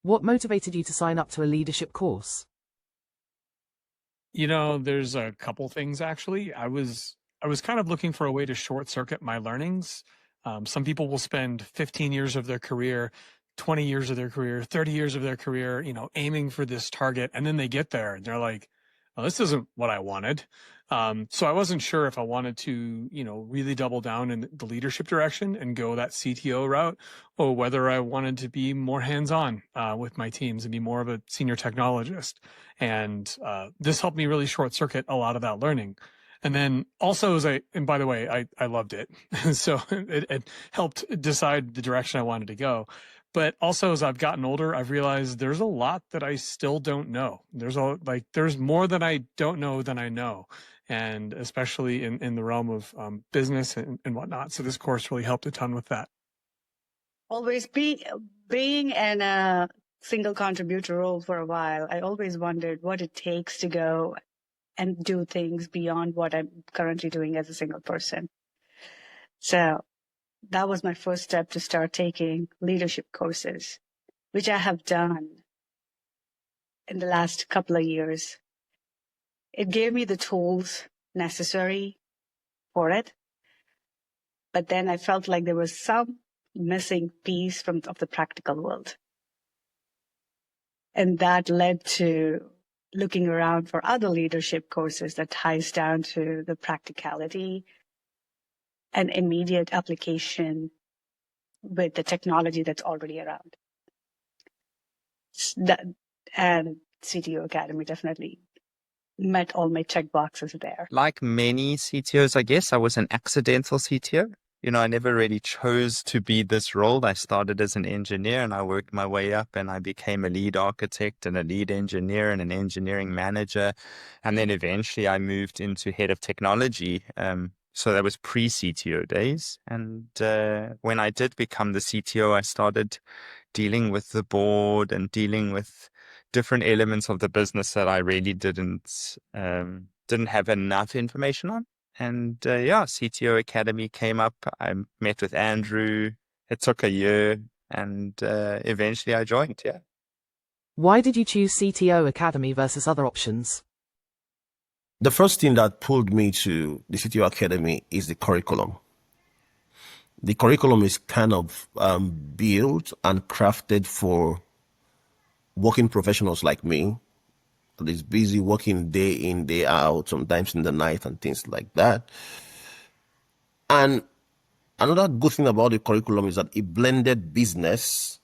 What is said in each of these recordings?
What motivated you to sign up to a leadership course? There's a couple things actually. I was kind of looking for a way to short circuit my learnings. Some people will spend 15 years of their career, 20 years of their career, 30 years of their career, aiming for this target, and then they get there and they're like, "Oh, this isn't what I wanted." So I wasn't sure if I wanted to, really double down in the leadership direction and go that CTO route, or whether I wanted to be more hands-on with my teams and be more of a senior technologist. And this helped me really short circuit a lot of that learning. And then also and by the way, I loved it. So it helped decide the direction I wanted to go. But also as I've gotten older, I've realized there's a lot that I still don't know. There's more that I don't know than I know. And especially in the realm of business and whatnot. So this course really helped a ton with that. Always being in a single contributor role for a while, I always wondered what it takes to go and do things beyond what I'm currently doing as a single person. So that was my first step to start taking leadership courses, which I have done in the last couple of years. It gave me the tools necessary for it. But then I felt like there was some missing piece of the practical world. And that led to looking around for other leadership courses that ties down to the practicality and immediate application with the technology that's already around. And CTO Academy definitely met all my check boxes there. Like many CTOs, I guess, I was an accidental CTO. I never really chose to be this role. I started as an engineer and I worked my way up and I became a lead architect and a lead engineer and an engineering manager. And then eventually I moved into head of technology. So that was pre-CTO days. And when I did become the CTO, I started dealing with the board and dealing with different elements of the business that I really didn't have enough information on. And CTO Academy came up. I met with Andrew. It took a year and eventually I joined. Yeah. Why did you choose CTO Academy versus other options? The first thing that pulled me to the CTO Academy is the curriculum. The curriculum is kind of built and crafted for working professionals like me that is busy working day in, day out, sometimes in the night and things like that. And another good thing about the curriculum is that it blended business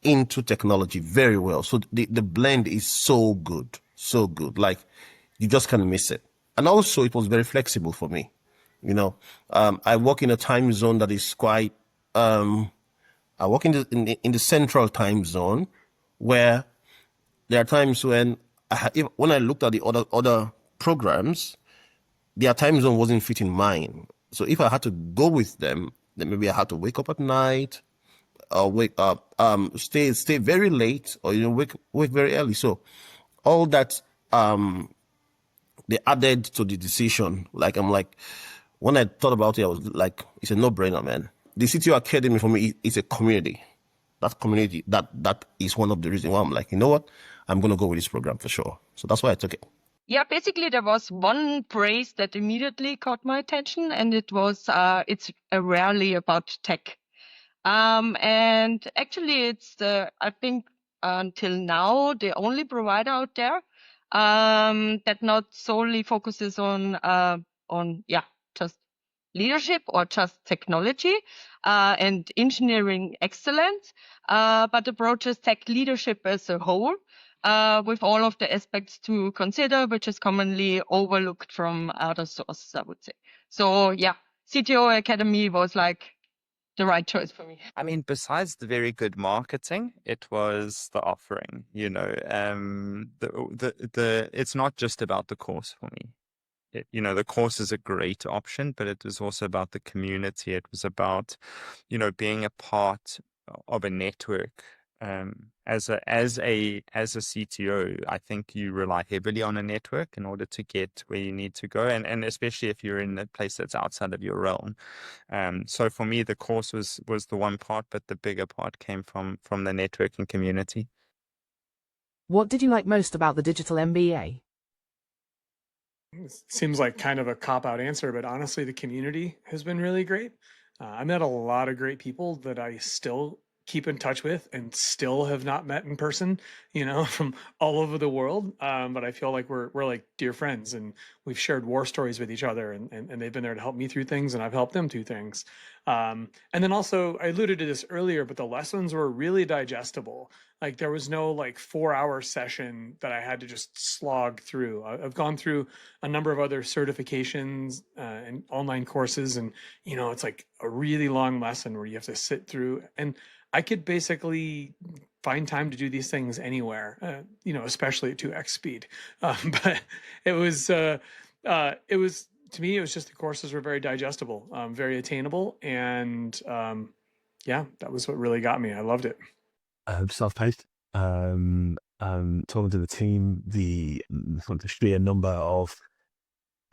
into technology very well. So the blend is so good, so good. Like you just can't miss it. And also it was very flexible for me. I work in a time zone that is quite, I work in the central time zone where there are times when when I looked at the other programs, their time zone wasn't fitting mine. So if I had to go with them, then maybe I had to wake up at night, or wake up, stay very late, or wake very early. So all that they added to the decision. When I thought about it, I was like, it's a no-brainer, man. The CTO Academy for me is a community. That community, that is one of the reasons why I'm like, you know what? I'm going to go with this program for sure. So that's why I took it. Yeah, basically there was one phrase that immediately caught my attention, and it was, it's rarely about tech. And actually it's I think until now, the only provider out there, that not solely focuses on just leadership or just technology, and engineering excellence, but approaches tech leadership as a whole, with all of the aspects to consider, which is commonly overlooked from other sources, I would say. So yeah, CTO Academy was like the right choice for me. I mean, besides the very good marketing, it was the offering. It's not just about the course for me. The course is a great option, but it was also about the community. It was about, being a part of a network. As a CTO, I think you rely heavily on a network in order to get where you need to go, and especially if you're in a place that's outside of your realm. So for me, the course was the one part, but the bigger part came from the networking community. What did you like most about the Digital MBA? It seems like kind of a cop-out answer, but honestly, the community has been really great. I met a lot of great people that I still keep in touch with and still have not met in person, from all over the world. But I feel like we're like dear friends, and we've shared war stories with each other, and they've been there to help me through things, and I've helped them through things. And then also, I alluded to this earlier, but the lessons were really digestible. Like there was no like 4-hour session that I had to just slog through. I've gone through a number of other certifications and online courses, and it's like a really long lesson where you have to sit through. And I could basically find time to do these things anywhere, especially at 2x speed. But it was to me, it was just the courses were very digestible, very attainable, and yeah, that was what really got me. I loved it. Self-paced. Talking to the team, the sheer number of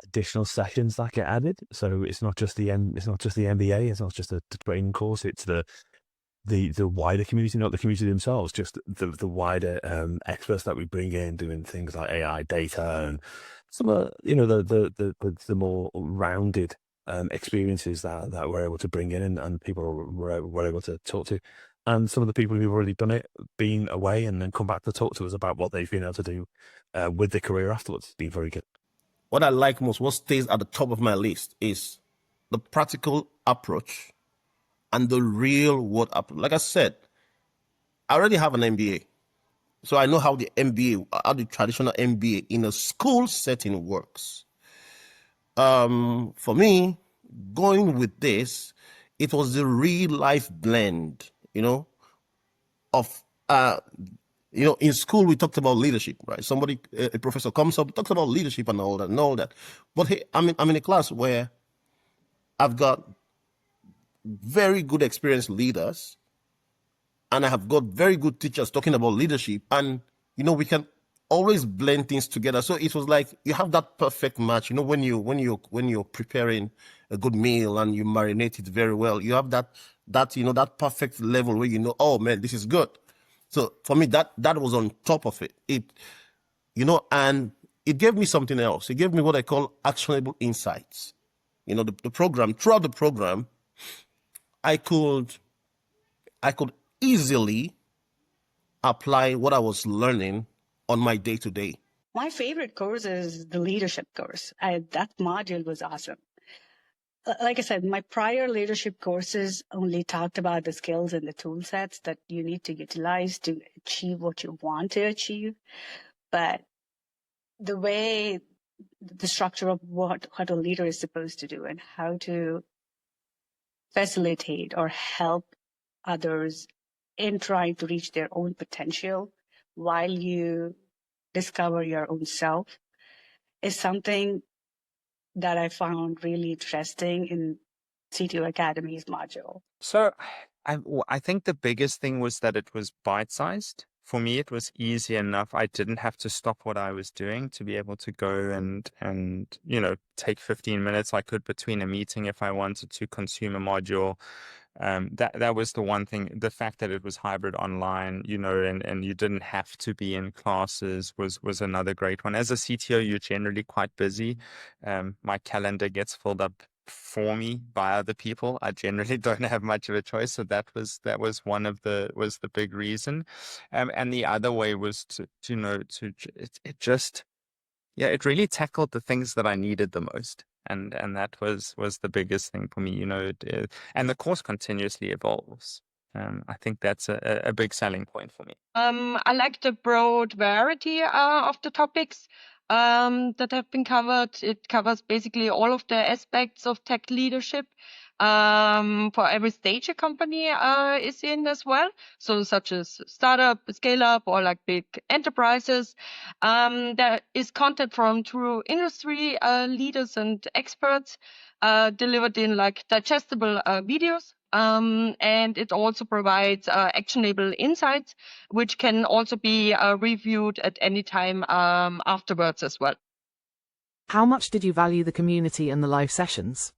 additional sessions that get added. So it's not just the MBA, it's not just the training course, it's the wider community, not the community themselves, just the wider experts that we bring in doing things like AI, data, and some of the more rounded experiences that we're able to bring in and people we're able to talk to. And some of the people who've already done it, been away and then come back to talk to us about what they've been able to do with their career afterwards, been very good. What I like most, what stays at the top of my list, is the practical approach and the real world approach. Like I said, I already have an MBA. So I know how the traditional MBA in a school setting works. For me, going with this, it was the real life blend, of, in school we talked about leadership, right? A professor comes up, talks about leadership and all that. But hey, I'm in a class where I've got very good experienced leaders, and I have got very good teachers talking about leadership, and we can always blend things together. So it was like you have that perfect match. When you're preparing a good meal and you marinate it very well, you have that perfect level where oh man, this is good. So for me, that was on top of it. And it gave me something else. It gave me what I call actionable insights. Throughout the program, I could easily apply what I was learning on my day-to-day. My favorite course is the leadership course. That module was awesome. Like I said, my prior leadership courses only talked about the skills and the tool sets that you need to utilize to achieve what you want to achieve. But the structure of what a leader is supposed to do and how to facilitate or help others in trying to reach their own potential while you discover your own self is something that I found really interesting in CTO Academy's module. So I think the biggest thing was that it was bite-sized. For me, it was easy enough. I didn't have to stop what I was doing to be able to go and take 15 minutes. I could between a meeting if I wanted to consume a module. That was the one thing. The fact that it was hybrid online, and you didn't have to be in classes was another great one. As a CTO, you're generally quite busy. My calendar gets filled up for me by other people. I generally don't have much of a choice, so that was the big reason. And the other way was it really tackled the things that I needed the most. And that was the biggest thing for me, and the course continuously evolves. I think that's a big selling point for me. I like the broad variety of the topics that have been covered. It covers basically all of the aspects of tech leadership for every stage a company is in as well. So such as startup, scale up, or like big enterprises. There is content from true industry leaders and experts delivered in like digestible videos. And it also provides actionable insights, which can also be reviewed at any time afterwards as well. How much did you value the community and the live sessions?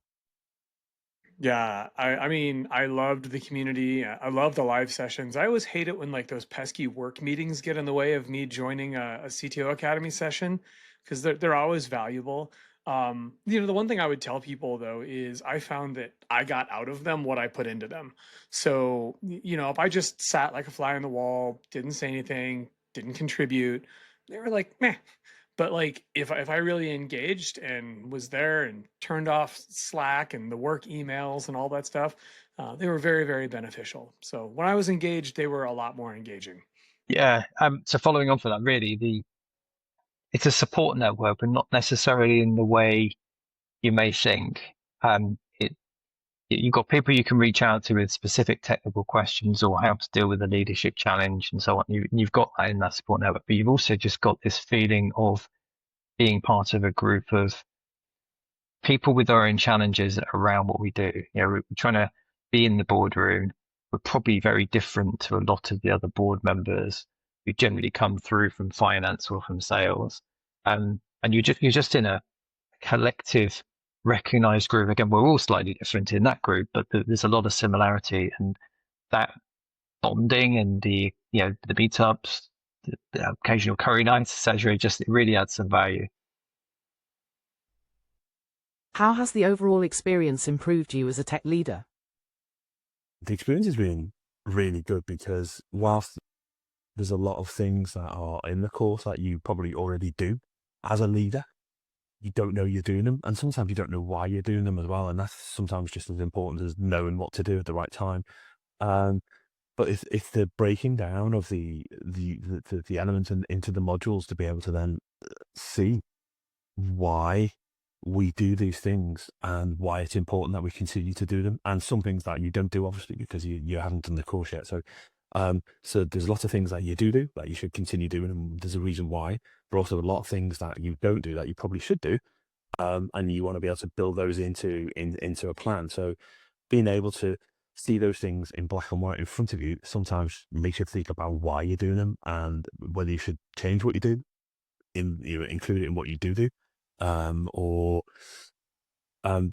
Yeah, I mean, I loved the community. I love the live sessions. I always hate it when like those pesky work meetings get in the way of me joining a CTO Academy session because they're always valuable. The one thing I would tell people though is I found that I got out of them what I put into them. So, if I just sat like a fly on the wall, didn't say anything, didn't contribute, they were like, meh. But like if I really engaged and was there and turned off Slack and the work emails and all that stuff, they were very, very beneficial. So when I was engaged, they were a lot more engaging. Yeah. So following on from that, really, it's a support network, but not necessarily in the way you may think. You've got people you can reach out to with specific technical questions or how to deal with a leadership challenge and so on. You've got that in that support network, but you've also just got this feeling of being part of a group of people with their own challenges around what we do. We're trying to be in the boardroom. We're probably very different to a lot of the other board members who generally come through from finance or from sales. And you're just in a collective recognized group. Again, we're all slightly different in that group, but there's a lot of similarity, and that bonding and the meetups, the occasional curry nights, etc. It really adds some value. How has the overall experience improved you as a tech leader? The experience has been really good because whilst there's a lot of things that are in the course that you probably already do as a leader, you don't know you're doing them, and sometimes you don't know why you're doing them as well, and that's sometimes just as important as knowing what to do at the right time. But it's the breaking down of the elements into the modules to be able to then see why we do these things and why it's important that we continue to do them, and some things that you don't do obviously because you haven't done the course yet. So there's lots of things that you do that you should continue doing, and there's a reason why, but also a lot of things that you don't do that you probably should do, and you want to be able to build those into a plan. So being able to see those things in black and white in front of you sometimes makes you think about why you're doing them and whether you should change what you do, include it in what you do, or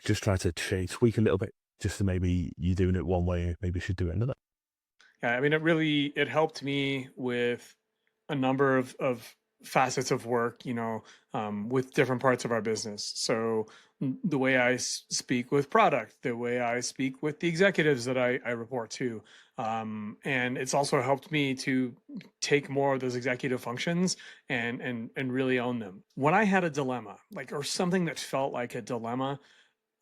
just try to tweak a little bit, just to maybe you're doing it one way, maybe you should do it another. Yeah, I mean, it helped me with a number of facets of work, with different parts of our business. So the way I speak with product, the way I speak with the executives that I report to, and it's also helped me to take more of those executive functions and really own them. When I had a dilemma, or something that felt like a dilemma,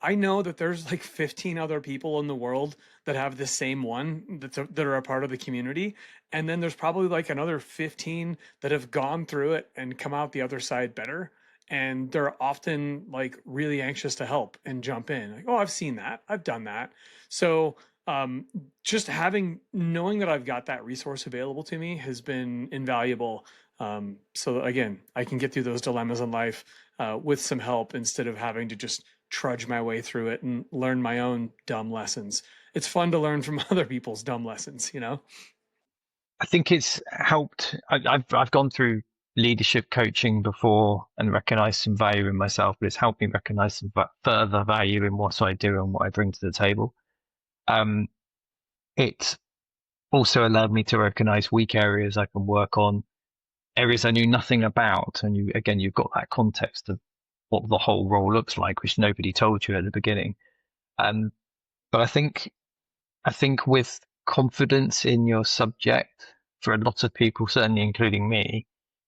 I know that there's like 15 other people in the world that have the same one that are a part of the community. And then there's probably like another 15 that have gone through it and come out the other side better. And they're often like really anxious to help and jump in. Like, oh, I've seen that. I've done that. So just knowing that I've got that resource available to me has been invaluable. So again, I can get through those dilemmas in life with some help instead of having to just trudge my way through it and learn my own dumb lessons. It's fun to learn from other people's dumb lessons, I think it's helped. I've gone through leadership coaching before and recognized some value in myself, but it's helped me recognize some further value in what I do and what I bring to the table. It also allowed me to recognize weak areas I can work on, areas I knew nothing about. And you've got that context of what the whole role looks like, which nobody told you at the beginning. But I think with confidence in your subject, for a lot of people, certainly including me,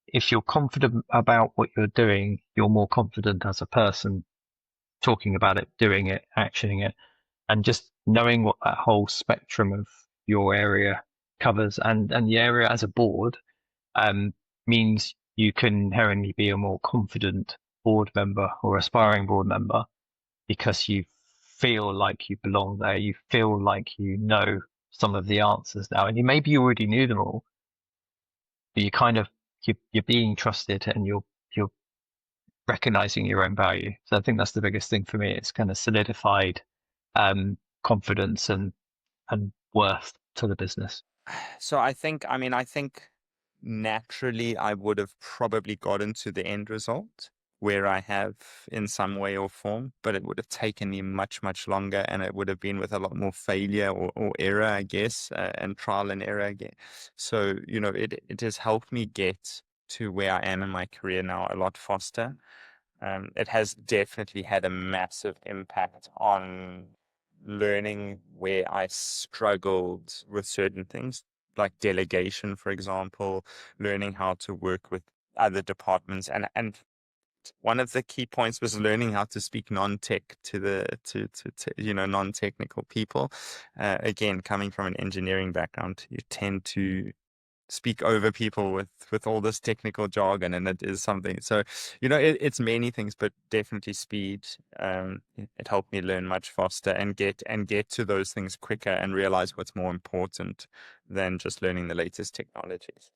if you're confident about what you're doing, you're more confident as a person talking about it, doing it, actioning it, and just knowing what that whole spectrum of your area covers and the area as a board means you can inherently be a more confident board member or aspiring board member because you feel like you belong there. You feel like you know some of the answers now, and maybe you already knew them all, but you're being trusted and you're recognizing your own value. So I think that's the biggest thing for me. It's kind of solidified confidence and worth to the business. So I think naturally I would have probably gotten to the end result, where I have in some way or form, but it would have taken me much, much longer, and it would have been with a lot more failure or error, I guess, and trial and error again. So, it has helped me get to where I am in my career now a lot faster. It has definitely had a massive impact on learning where I struggled with certain things, like delegation, for example, learning how to work with other departments. And one of the key points was learning how to speak non-tech to non-technical people. Again, coming from an engineering background, you tend to speak over people with all this technical jargon, and it is something. So, it's many things, but definitely speed. It helped me learn much faster and get to those things quicker and realize what's more important than just learning the latest technologies.